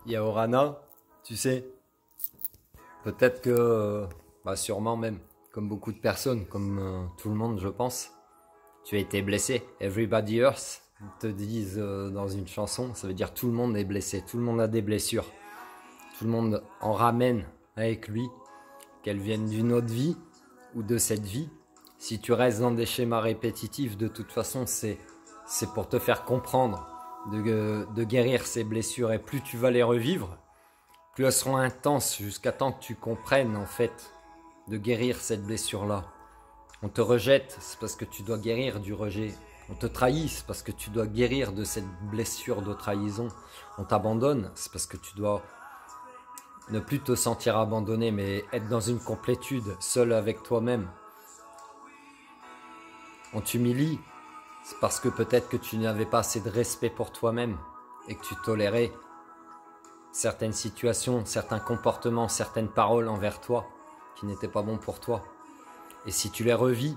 Yaorana, tu sais, peut-être que, sûrement même, comme beaucoup de personnes, comme tout le monde je pense, tu as été blessé. Everybody hurts, te disent dans une chanson, ça veut dire tout le monde est blessé, tout le monde a des blessures. Tout le monde en ramène avec lui, qu'elles viennent d'une autre vie ou de cette vie. Si tu restes dans des schémas répétitifs, de toute façon, c'est pour te faire comprendre de guérir ces blessures. Et plus tu vas les revivre, plus elles seront intenses jusqu'à temps que tu comprennes en fait de guérir cette blessure-là. On te rejette, c'est parce que tu dois guérir du rejet. On te trahit, c'est parce que tu dois guérir de cette blessure de trahison. On t'abandonne, c'est parce que tu dois ne plus te sentir abandonné, mais être dans une complétude, seul avec toi-même. On t'humilie, c'est parce que peut-être que tu n'avais pas assez de respect pour toi-même et que tu tolérais certaines situations, certains comportements, certaines paroles envers toi qui n'étaient pas bons pour toi. Et si tu les revis,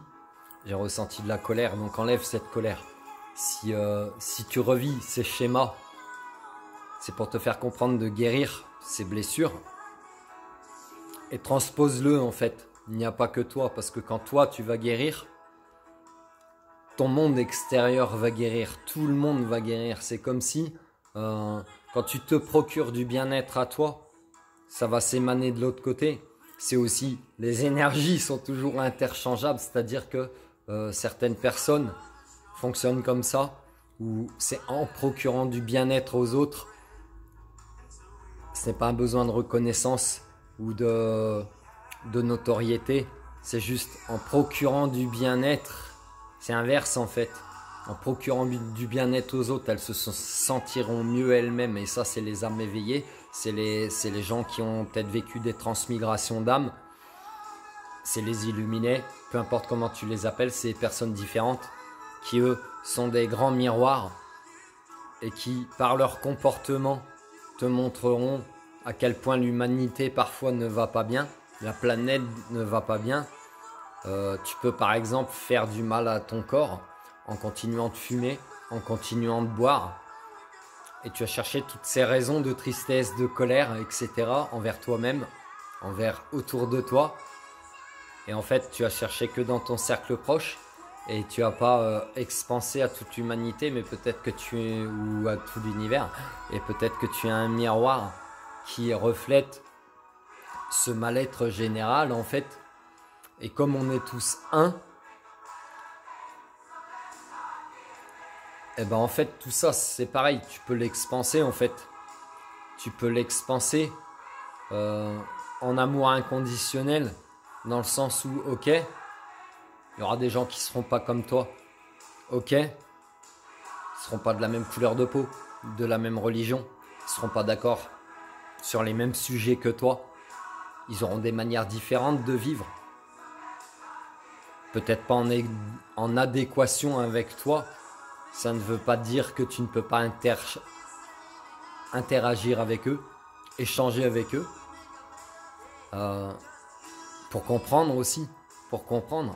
j'ai ressenti de la colère, donc enlève cette colère. Si tu revis ces schémas, c'est pour te faire comprendre de guérir ces blessures et transpose-le en fait. Il n'y a pas que toi, parce que quand toi tu vas guérir, ton monde extérieur va guérir, tout le monde va guérir. C'est comme si quand tu te procures du bien-être à toi, ça va s'émaner de l'autre côté. C'est aussi, les énergies sont toujours interchangeables, c'est-à-dire que certaines personnes fonctionnent comme ça, où c'est en procurant du bien-être aux autres. Ce n'est pas un besoin de reconnaissance ou de notoriété, c'est juste en procurant du bien-être. C'est inverse en fait. En procurant du bien-être aux autres, elles se sentiront mieux elles-mêmes. Et ça, c'est les âmes éveillées. C'est les gens qui ont peut-être vécu des transmigrations d'âmes. C'est les illuminés. Peu importe comment tu les appelles, c'est des personnes différentes qui, eux, sont des grands miroirs et qui, par leur comportement, te montreront à quel point l'humanité parfois ne va pas bien. La planète ne va pas bien. Tu peux par exemple faire du mal à ton corps en continuant de fumer, en continuant de boire. Et tu vas chercher toutes ces raisons de tristesse, de colère, etc. envers toi-même, envers autour de toi. Et en fait, tu vas chercher que dans ton cercle proche. Et tu vas pas expansé à toute l'humanité, mais peut-être que tu es, ou à tout l'univers. Et peut-être que tu es un miroir qui reflète ce mal-être général en fait. Et comme on est tous un, et ben en fait tout ça c'est pareil, tu peux l'expanser en fait. Tu peux l'expanser en amour inconditionnel, dans le sens où ok, il y aura des gens qui seront pas comme toi, ok, ils seront pas de la même couleur de peau, de la même religion, ils seront pas d'accord sur les mêmes sujets que toi, ils auront des manières différentes de vivre. Peut-être pas en adéquation avec toi, ça ne veut pas dire que tu ne peux pas interagir avec eux, échanger avec eux, pour comprendre aussi, pour comprendre.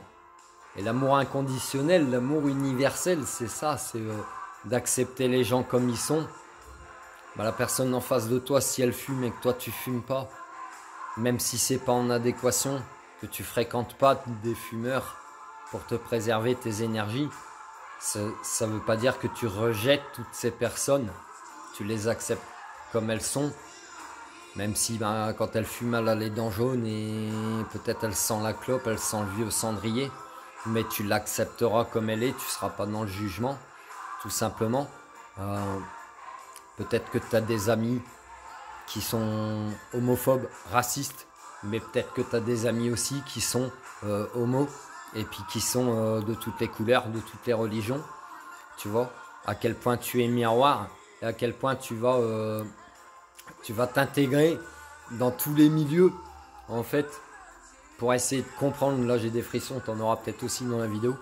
Et l'amour inconditionnel, l'amour universel, c'est ça, c'est d'accepter les gens comme ils sont. La personne en face de toi, si elle fume et que toi tu fumes pas, même si c'est pas en adéquation, que tu fréquentes pas des fumeurs pour te préserver tes énergies, ça veut pas dire que tu rejettes toutes ces personnes, tu les acceptes comme elles sont, même si quand elles fument elle a les dents jaunes et peut-être elle sent la clope, elle sent le vieux cendrier, mais tu l'accepteras comme elle est, tu seras pas dans le jugement, tout simplement. Peut-être que tu as des amis qui sont homophobes, racistes, mais peut-être que tu as des amis aussi qui sont homo, et puis qui sont de toutes les couleurs, de toutes les religions, tu vois, à quel point tu es miroir, et à quel point tu vas t'intégrer dans tous les milieux, en fait, pour essayer de comprendre. Là j'ai des frissons, tu en auras peut-être aussi dans la vidéo.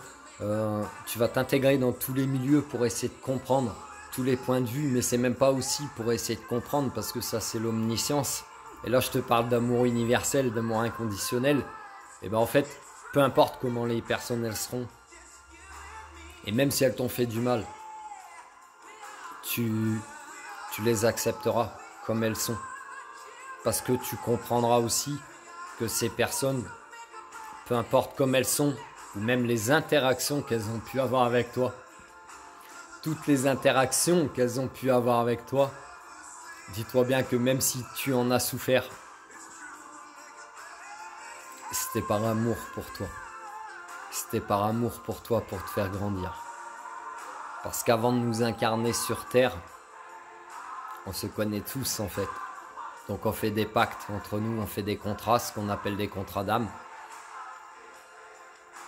Tu vas t'intégrer dans tous les milieux pour essayer de comprendre tous les points de vue, mais c'est même pas aussi pour essayer de comprendre, parce que ça c'est l'omniscience. Et là je te parle d'amour universel, d'amour inconditionnel. Et ben en fait, peu importe comment les personnes elles seront, et même si elles t'ont fait du mal, tu les accepteras. comme elles sont. Parce que tu comprendras aussi que ces personnes, peu importe comme elles sont, ou même les interactions qu'elles ont pu avoir avec toi, toutes les interactions qu'elles ont pu avoir avec toi, dis-toi bien que même si tu en as souffert, c'était par amour pour toi. C'était par amour pour toi, pour te faire grandir. Parce qu'avant de nous incarner sur Terre, on se connaît tous en fait. Donc on fait des pactes entre nous, on fait des contrats, ce qu'on appelle des contrats d'âme.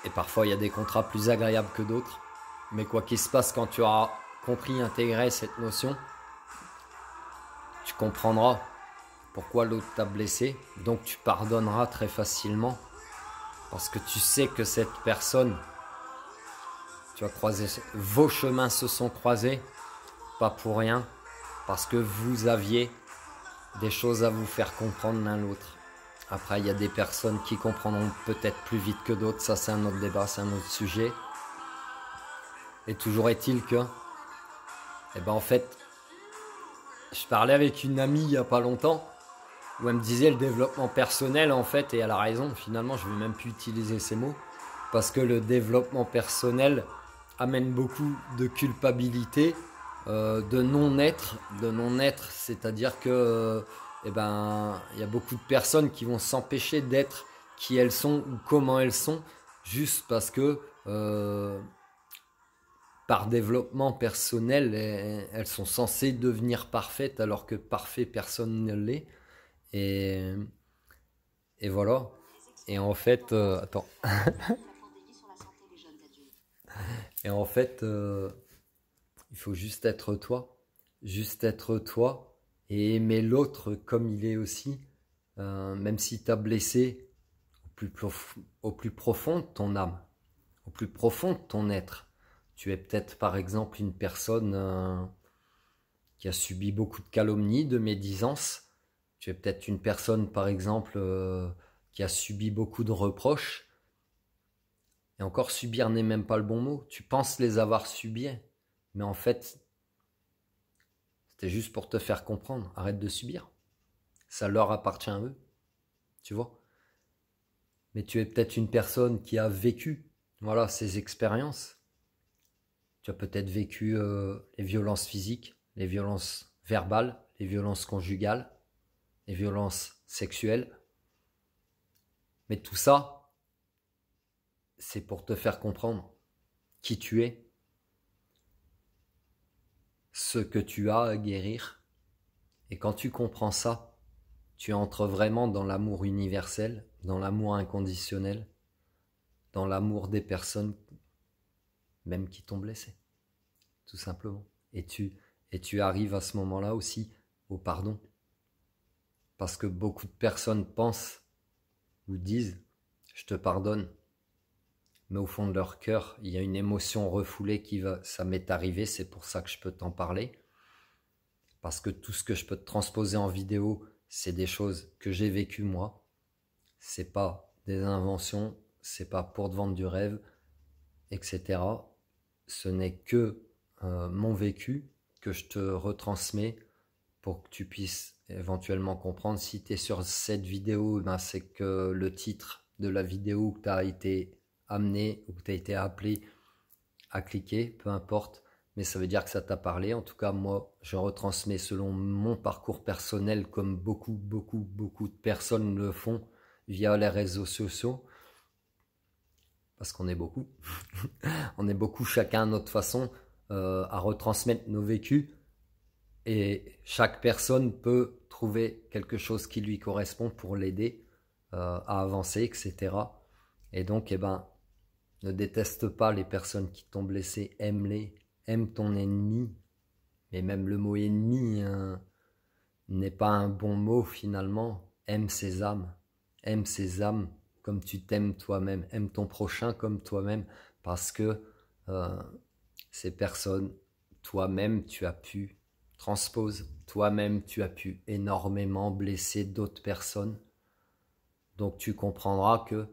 Et parfois il y a des contrats plus agréables que d'autres. Mais quoi qu'il se passe, quand tu auras compris, intégré cette notion, tu comprendras pourquoi l'autre t'a blessé. Donc tu pardonneras très facilement. Parce que tu sais que cette personne, tu as croisé, vos chemins se sont croisés, pas pour rien, parce que vous aviez des choses à vous faire comprendre l'un l'autre. Après, il y a des personnes qui comprendront peut-être plus vite que d'autres, ça c'est un autre débat, c'est un autre sujet. Et toujours est-il que, en fait, je parlais avec une amie il n'y a pas longtemps, où elle me disait le développement personnel en fait, et elle a raison, finalement je ne vais même plus utiliser ces mots, parce que le développement personnel amène beaucoup de culpabilité, de non-être, c'est-à-dire que il y a beaucoup de personnes qui vont s'empêcher d'être qui elles sont ou comment elles sont, juste parce que par développement personnel, elles sont censées devenir parfaites, alors que parfait, personne ne l'est. Et voilà. Et en fait, attends. Et en fait, il faut juste être toi. Juste être toi et aimer l'autre comme il est aussi. Même si t'as blessé au plus profond de ton âme, au plus profond de ton être. Tu es peut-être par exemple une personne qui a subi beaucoup de calomnies, de médisances. Tu es peut-être une personne par exemple qui a subi beaucoup de reproches. Et encore, subir n'est même pas le bon mot. Tu penses les avoir subis, mais en fait, c'était juste pour te faire comprendre. Arrête de subir. Ça leur appartient à eux. Tu vois? Mais tu es peut-être une personne qui a vécu, voilà, ces expériences. Tu as peut-être vécu les violences physiques, les violences verbales, les violences conjugales, les violences sexuelles. Mais tout ça, c'est pour te faire comprendre qui tu es, ce que tu as à guérir. Et quand tu comprends ça, tu entres vraiment dans l'amour universel, dans l'amour inconditionnel, dans l'amour des personnes même qui t'ont blessé, tout simplement. Et tu arrives à ce moment-là aussi au pardon. Parce que beaucoup de personnes pensent ou disent « je te pardonne ». Mais au fond de leur cœur, il y a une émotion refoulée qui va... Ça m'est arrivé, c'est pour ça que je peux t'en parler. Parce que tout ce que je peux te transposer en vidéo, c'est des choses que j'ai vécues moi. C'est pas des inventions, c'est pas pour te vendre du rêve, etc. Ce n'est que mon vécu que je te retransmets pour que tu puisses éventuellement comprendre. Si tu es sur cette vidéo, c'est que le titre de la vidéo que tu as été amené ou que tu as été appelé à cliquer, peu importe, mais ça veut dire que ça t'a parlé. En tout cas, moi, je retransmets selon mon parcours personnel, comme beaucoup de personnes le font via les réseaux sociaux, parce qu'on est beaucoup. On est beaucoup, chacun à notre façon, à retransmettre nos vécus, et chaque personne peut trouver quelque chose qui lui correspond pour l'aider à avancer, etc. Et donc, ne déteste pas les personnes qui t'ont blessé, aime-les, aime ton ennemi. Mais même le mot ennemi n'est pas un bon mot finalement. Aime ces âmes comme tu t'aimes toi-même. Aime ton prochain comme toi-même, parce que ces personnes, toi-même tu as pu, transpose, toi-même tu as pu énormément blesser d'autres personnes. Donc tu comprendras que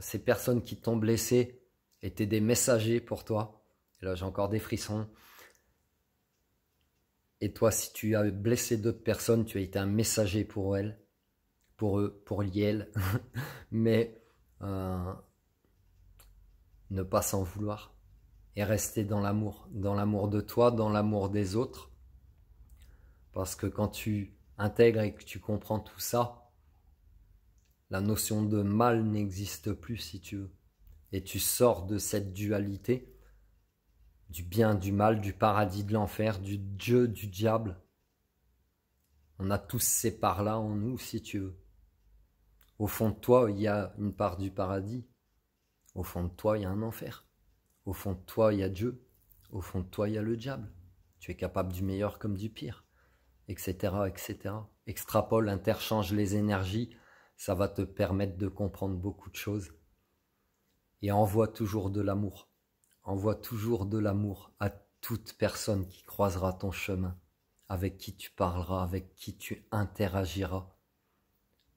ces personnes qui t'ont blessé étaient des messagers pour toi. Et là j'ai encore des frissons. Et toi, si tu as blessé d'autres personnes, tu as été un messager pour elles, pour eux, pour elles. Mais ne pas s'en vouloir et rester dans l'amour de toi, dans l'amour des autres. Parce que quand tu intègres et que tu comprends tout ça, la notion de mal n'existe plus si tu veux. Et tu sors de cette dualité, du bien, du mal, du paradis, de l'enfer, du Dieu, du diable. On a tous ces parts-là en nous si tu veux. Au fond de toi, il y a une part du paradis. Au fond de toi, il y a un enfer. Au fond de toi, il y a Dieu. Au fond de toi, il y a le diable. Tu es capable du meilleur comme du pire, etc., etc. Extrapole, interchange les énergies, ça va te permettre de comprendre beaucoup de choses. Et envoie toujours de l'amour. Envoie toujours de l'amour à toute personne qui croisera ton chemin, avec qui tu parleras, avec qui tu interagiras.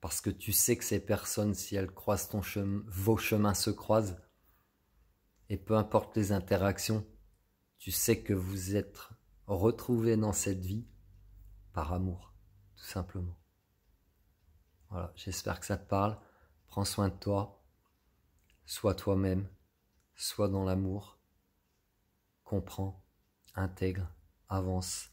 Parce que tu sais que ces personnes, si elles croisent ton chemin, vos chemins se croisent, et peu importe les interactions, tu sais que vous êtes retrouvés dans cette vie par amour, tout simplement. Voilà, j'espère que ça te parle. Prends soin de toi, sois toi-même, sois dans l'amour, comprends, intègre, avance.